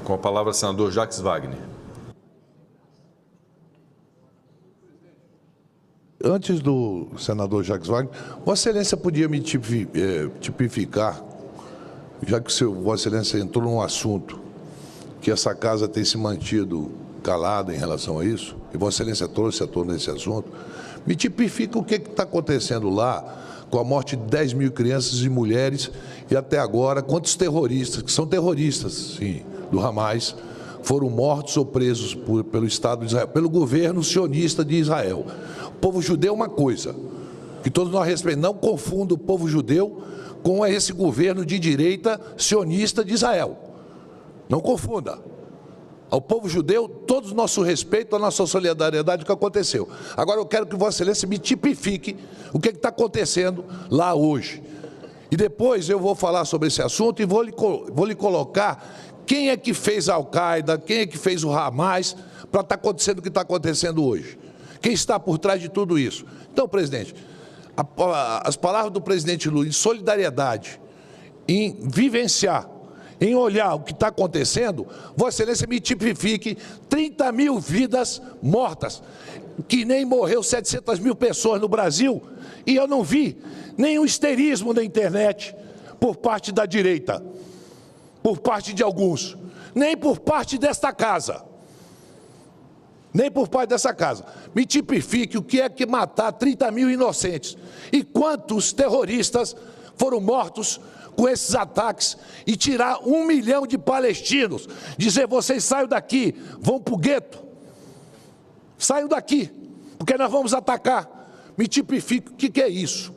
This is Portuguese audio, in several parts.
Com a palavra, senador Jacques Wagner. Antes do senador Jacques Wagner, Vossa Excelência podia me tipificar, já que Vossa Excelência entrou num assunto que essa casa tem se mantido calada em relação a isso, e Vossa Excelência trouxe à tona esse assunto, me tipifica o que está acontecendo lá com a morte de 10 mil crianças e mulheres e até agora quantos terroristas, que são terroristas, sim, do Hamas, foram mortos ou presos pelo Estado de Israel, pelo governo sionista de Israel. O povo judeu é uma coisa, que todos nós respeitamos, não confunda o povo judeu com esse governo de direita sionista de Israel. Não confunda. Ao povo judeu, todo o nosso respeito, a nossa solidariedade, o que aconteceu. Agora eu quero que Vossa Excelência me tipifique o que está acontecendo lá hoje. E depois eu vou falar sobre esse assunto e vou lhe colocar quem é que fez a Al-Qaeda, quem é que fez o Hamas, para estar acontecendo o que está acontecendo hoje. Quem está por trás de tudo isso? Então, presidente, as palavras do presidente Lula em solidariedade, em vivenciar, em olhar o que está acontecendo, Vossa Excelência me tipifique 30 mil vidas mortas, que nem morreu 700 mil pessoas no Brasil, e eu não vi nenhum histerismo na internet por parte da direita, por parte de alguns, nem por parte desta casa. Nem por parte dessa casa. Me tipifique o que é que matar 30 mil inocentes. E quantos terroristas foram mortos com esses ataques e tirar 1 milhão de palestinos. Dizer, vocês saiam daqui, vão para o gueto. Saiam daqui, porque nós vamos atacar. Me tipifique o que é isso.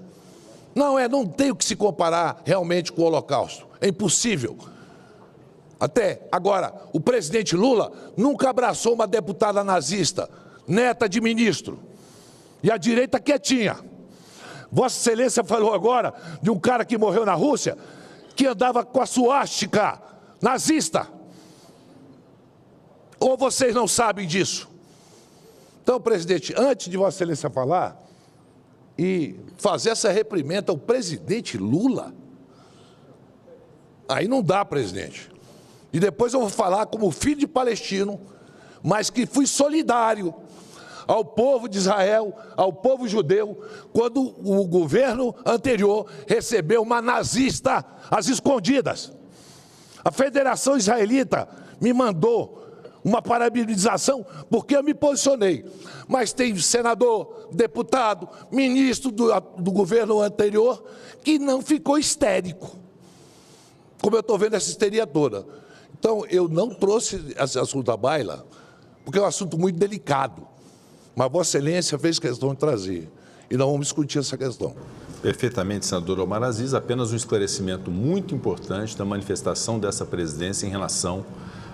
Não tem o que se comparar realmente com o Holocausto. É impossível. Até agora, o presidente Lula nunca abraçou uma deputada nazista, neta de ministro, e a direita quietinha. Vossa Excelência falou agora de um cara que morreu na Rússia, que andava com a suástica nazista. Ou vocês não sabem disso? Então, presidente, antes de Vossa Excelência falar e fazer essa reprimenda ao presidente Lula, aí não dá, presidente. E depois eu vou falar como filho de palestino, mas que fui solidário ao povo de Israel, ao povo judeu, quando o governo anterior recebeu uma nazista às escondidas. A Federação Israelita me mandou uma parabenização porque eu me posicionei. Mas tem senador, deputado, ministro do governo anterior que não ficou histérico, como eu estou vendo essa histeria toda. Então, eu não trouxe esse assunto à baila, porque é um assunto muito delicado. Mas Vossa Excelência fez questão de trazer. E nós vamos discutir essa questão. Perfeitamente, senador Omar Aziz. Apenas um esclarecimento muito importante da manifestação dessa presidência em relação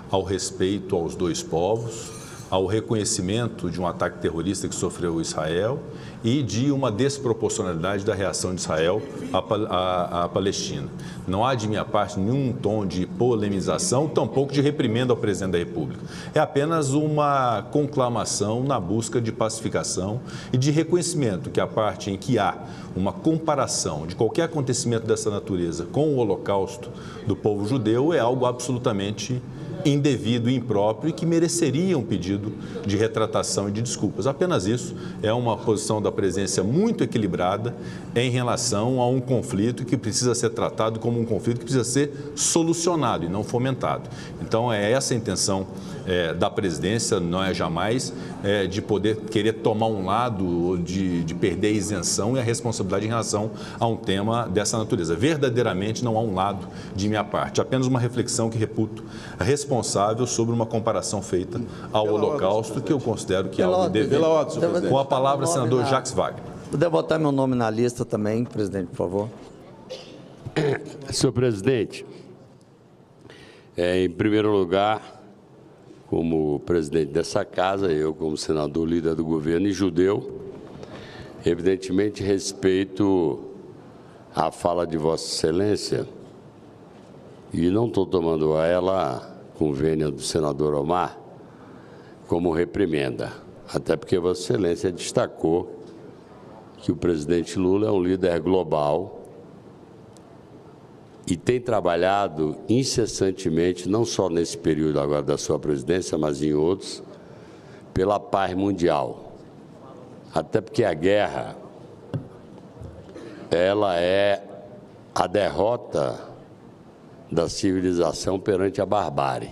ao respeito aos dois povos, ao reconhecimento de um ataque terrorista que sofreu Israel e de uma desproporcionalidade da reação de Israel à Palestina. Não há de minha parte nenhum tom de polemização, tampouco de reprimenda ao presidente da República. É apenas uma conclamação na busca de pacificação e de reconhecimento que a parte em que há uma comparação de qualquer acontecimento dessa natureza com o Holocausto do povo judeu é algo absolutamente indevido e impróprio e que mereceria um pedido de retratação e de desculpas. Apenas isso. É uma posição da presidência muito equilibrada em relação a um conflito que precisa ser tratado como um conflito que precisa ser solucionado e não fomentado. Então, é essa a intenção da presidência, não é jamais de poder querer tomar um lado ou de perder a isenção e a responsabilidade em relação a um tema dessa natureza. Verdadeiramente não há um lado de minha parte, apenas uma reflexão que reputo responsável sobre uma comparação feita ao Holocausto, que eu considero que é algo devido. Com a palavra, senador Jacques Wagner. Puder botar meu nome na lista também, presidente, por favor. Senhor presidente, em primeiro lugar, como presidente dessa casa, eu como senador líder do governo e judeu, evidentemente respeito a fala de Vossa Excelência e não estou tomando ela, com vênia do senador Omar, como reprimenda, até porque Vossa Excelência destacou que o presidente Lula é um líder global e tem trabalhado incessantemente, não só nesse período agora da sua presidência, mas em outros, pela paz mundial. Até porque a guerra, ela é a derrota da civilização perante a barbárie.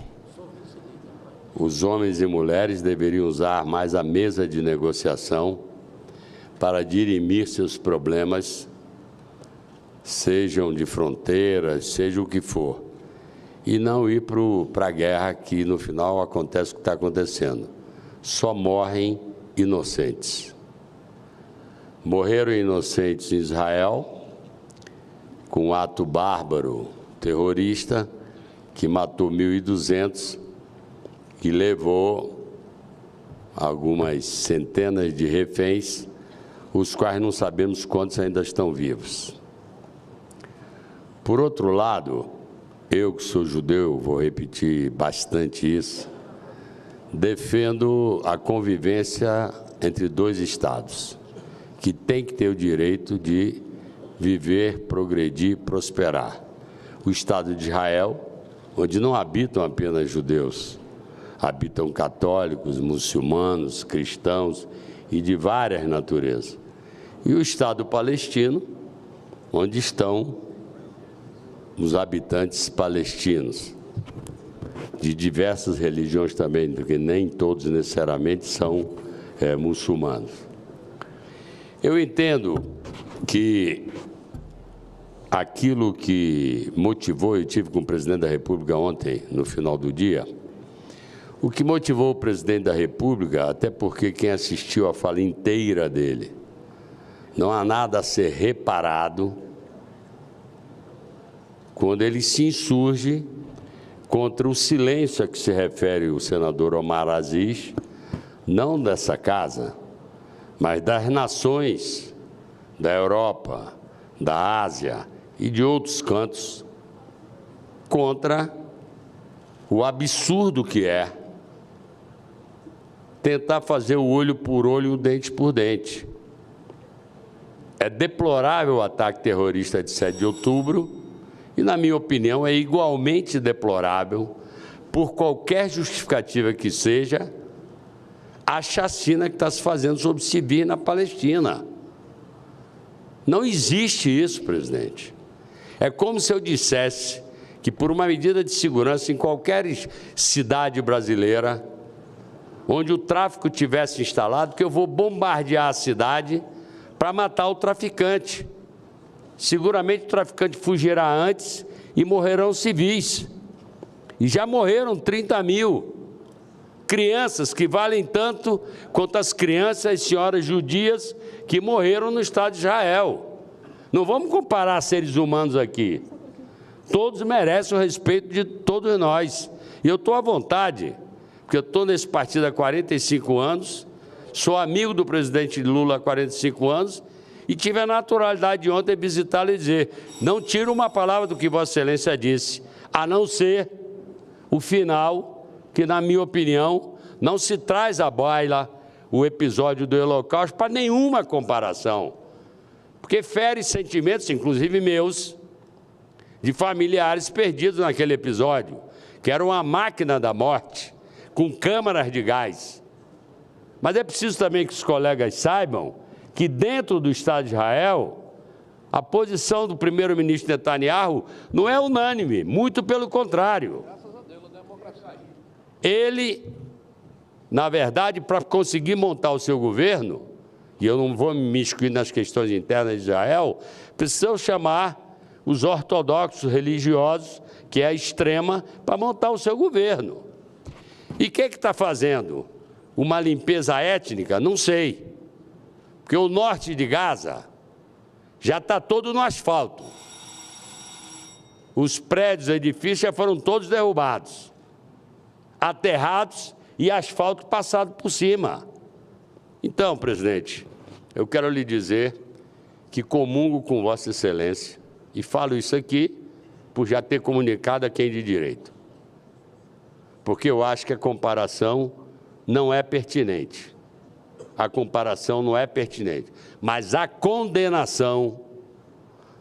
Os homens e mulheres deveriam usar mais a mesa de negociação para dirimir seus problemas, sejam de fronteiras, seja o que for, e não ir para a guerra, que no final acontece o que está acontecendo. Só morrem inocentes. Morreram inocentes em Israel, com um ato bárbaro terrorista que matou 1.200, que levou algumas centenas de reféns, os quais não sabemos quantos ainda estão vivos. Por outro lado, eu que sou judeu, vou repetir bastante isso, defendo a convivência entre dois estados, que tem que ter o direito de viver, progredir, prosperar. O Estado de Israel, onde não habitam apenas judeus, habitam católicos, muçulmanos, cristãos e de várias naturezas. E o Estado palestino, onde estão os habitantes palestinos, de diversas religiões também, porque nem todos necessariamente são muçulmanos. Eu entendo que aquilo que motivou, eu estive com o presidente da República ontem, no final do dia, o que motivou o presidente da República, até porque quem assistiu a fala inteira dele, não há nada a ser reparado quando ele se insurge contra o silêncio a que se refere o senador Omar Aziz, não dessa casa, mas das nações da Europa, da Ásia e de outros cantos, contra o absurdo que é tentar fazer o olho por olho e o dente por dente. É deplorável o ataque terrorista de 7 de outubro e, na minha opinião, é igualmente deplorável, por qualquer justificativa que seja, a chacina que está se fazendo sobre civis na Palestina. Não existe isso, presidente. É como se eu dissesse que, por uma medida de segurança em qualquer cidade brasileira, onde o tráfico tivesse instalado, que eu vou bombardear a cidade para matar o traficante. Seguramente o traficante fugirá antes e morrerão civis. E já morreram 30 mil crianças, que valem tanto quanto as crianças e senhoras judias que morreram no Estado de Israel. Não vamos comparar seres humanos aqui. Todos merecem o respeito de todos nós. E eu estou à vontade, porque eu estou nesse partido há 45 anos, sou amigo do presidente Lula há 45 anos, e tive a naturalidade de ontem visitá-lo e dizer, não tiro uma palavra do que Vossa Excelência disse, a não ser o final, que, na minha opinião, não se traz à baila o episódio do Holocausto para nenhuma comparação, porque fere sentimentos, inclusive meus, de familiares perdidos naquele episódio, que era uma máquina da morte, com câmaras de gás. Mas é preciso também que os colegas saibam que dentro do Estado de Israel, a posição do primeiro-ministro Netanyahu não é unânime, muito pelo contrário. Ele, na verdade, para conseguir montar o seu governo, e eu não vou me excluir nas questões internas de Israel, precisam chamar os ortodoxos religiosos, que é a extrema, para montar o seu governo. E o que está fazendo? Uma limpeza étnica? Não sei. Porque o norte de Gaza já está todo no asfalto. Os prédios, edifícios já foram todos derrubados, aterrados e asfalto passado por cima. Então, presidente, eu quero lhe dizer que comungo com Vossa Excelência, e falo isso aqui por já ter comunicado a quem de direito, porque eu acho que a comparação não é pertinente. A comparação não é pertinente, mas a condenação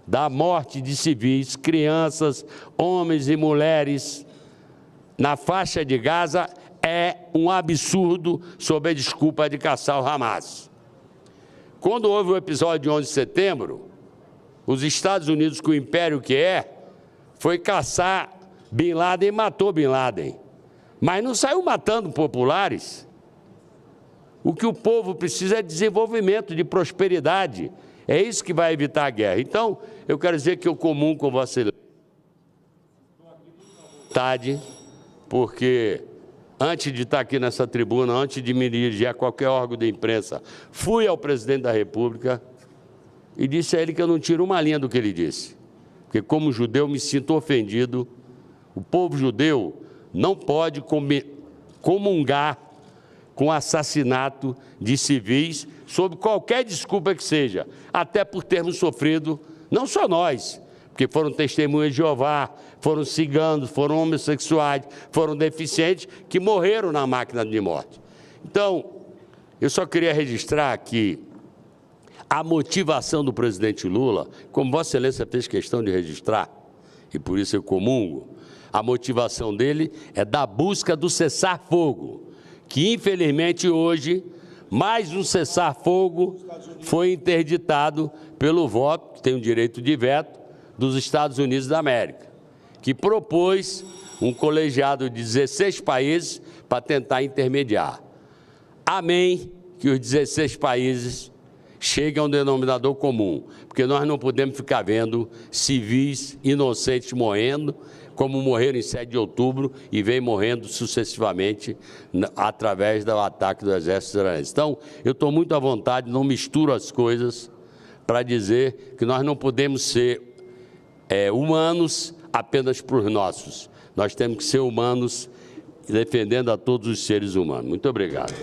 da morte de civis, crianças, homens e mulheres na faixa de Gaza é um absurdo sob a desculpa de caçar o Hamas. Quando houve o episódio de 11 de setembro, os Estados Unidos, com o império que foi caçar Bin Laden e matou Bin Laden. Mas não saiu matando populares. O que o povo precisa é de desenvolvimento, de prosperidade. É isso que vai evitar a guerra. Então, eu quero dizer que eu comungo com Vossa Excelência, porque antes de estar aqui nessa tribuna, antes de me dirigir a qualquer órgão da imprensa, fui ao presidente da República e disse a ele que eu não tiro uma linha do que ele disse. Porque, como judeu, me sinto ofendido. O povo judeu não pode comungar com o assassinato de civis, sob qualquer desculpa que seja, até por termos sofrido, não só nós, porque foram testemunhas de Jeová, foram ciganos, foram homossexuais, foram deficientes, que morreram na máquina de morte. Então, eu só queria registrar que a motivação do presidente Lula, como Vossa Excelência fez questão de registrar, e por isso eu comungo, a motivação dele é da busca do cessar-fogo, que infelizmente hoje, mais um cessar-fogo foi interditado pelo voto, que tem o direito de veto, dos Estados Unidos da América, que propôs um colegiado de 16 países para tentar intermediar. Amém que os 16 países cheguem a um denominador comum, porque nós não podemos ficar vendo civis inocentes morrendo, como morreram em 7 de outubro e vem morrendo sucessivamente através do ataque do exército israelense. Então, eu estou muito à vontade, não misturo as coisas, para dizer que nós não podemos ser humanos apenas por nossos. Nós temos que ser humanos defendendo a todos os seres humanos. Muito obrigado.